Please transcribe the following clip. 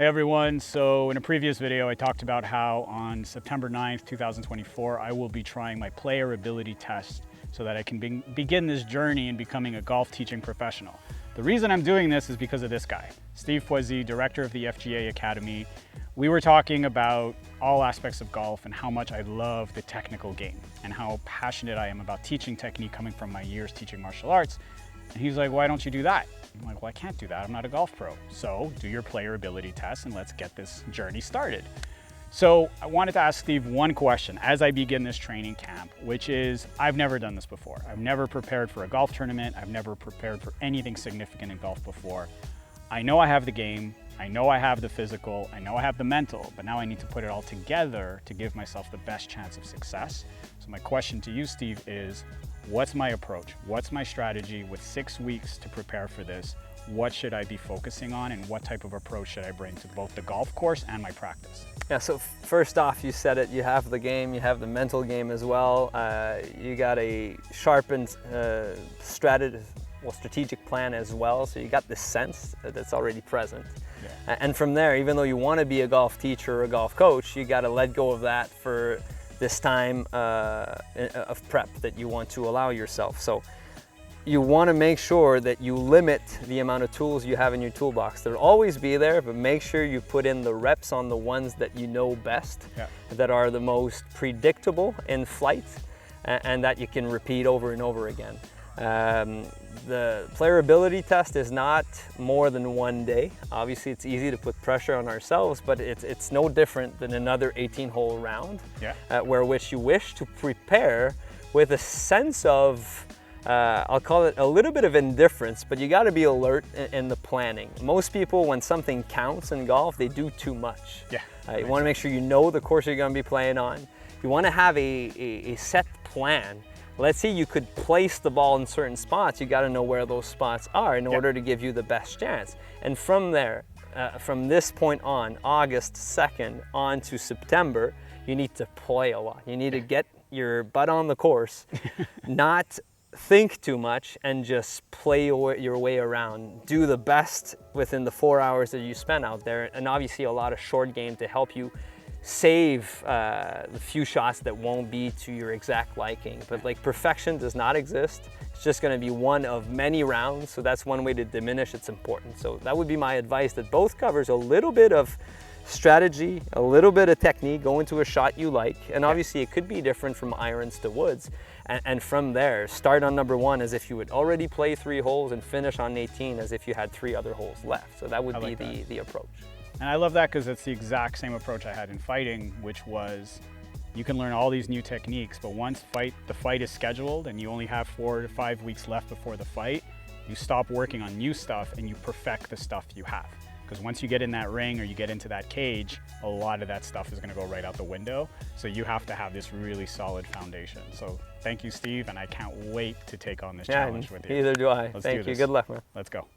Hey everyone, so in a previous video I talked about how on September 9th, 2024, I will be trying my player ability test so that I can begin this journey in becoming a golf teaching professional. The reason I'm doing this is because of this guy, Steve Foisy, director of the FGA Academy. We were talking about all aspects of golf and how much I love the technical game and how passionate I am about teaching technique coming from my years teaching martial arts. And he's like, why don't you do that? I'm like, well, I can't do that. I'm not a golf pro. So do your player ability test and let's get this journey started. So I wanted to ask Steve one question as I begin this training camp, which is, I've never done this before. I've never prepared for a golf tournament. I've never prepared for anything significant in golf before. I know I have the game. I know I have the physical. I know I have the mental, but now I need to put it all together to give myself the best chance of success. So my question to you, Steve, is what's my approach? What's my strategy with 6 weeks to prepare for this? What should I be focusing on and what type of approach should I bring to both the golf course and my practice? Yeah, so first off, you said it, you have the game, you have the mental game as well. You got a sharpened strategic plan as well, so you got this sense that's already present. Yeah. And from there, even though you want to be a golf teacher or a golf coach, you got to let go of that for this time of prep that you want to allow yourself. So you want to make sure that you limit the amount of tools you have in your toolbox. They'll always be there, but make sure you put in the reps on the ones that you know best, that are the most predictable in flight, and that you can repeat over and over again. The player ability test is not more than 1 day. Obviously, it's easy to put pressure on ourselves, but it's no different than another 18-hole round, where which you wish to prepare with a sense of, I'll call it a little bit of indifference, but you got to be alert in the planning. Most people, when something counts in golf, they do too much. You want to make sure you know the course you're going to be playing on. You want to have a set plan. Let's say you could place the ball in certain spots, you got to know where those spots are in order to give you the best chance. And from there, from this point on, August 2nd on to September, you need to play a lot. You need to get your butt on the course, not think too much, and just play your way around. Do the best within the 4 hours that you spend out there, and obviously a lot of short game to help you save the few shots that won't be to your exact liking. But like, perfection does not exist. It's just going to be one of many rounds, so that's one way to diminish its importance. So that would be my advice, that both covers a little bit of strategy, a little bit of technique, go into a shot you like, and obviously it could be different from irons to woods. And from there, start on number 1 as if you would already play 3 holes and finish on 18 as if you had 3 other holes left. So that would be the approach. And I love that because it's the exact same approach I had in fighting, which was you can learn all these new techniques, but once the fight is scheduled and you only have 4 to 5 weeks left before the fight, you stop working on new stuff and you perfect the stuff you have. Because once you get in that ring or you get into that cage, a lot of that stuff is going to go right out the window. So you have to have this really solid foundation. So thank you, Steve, and I can't wait to take on this challenge with you. Neither do I. Let's Thank you. Good luck, man. Let's go.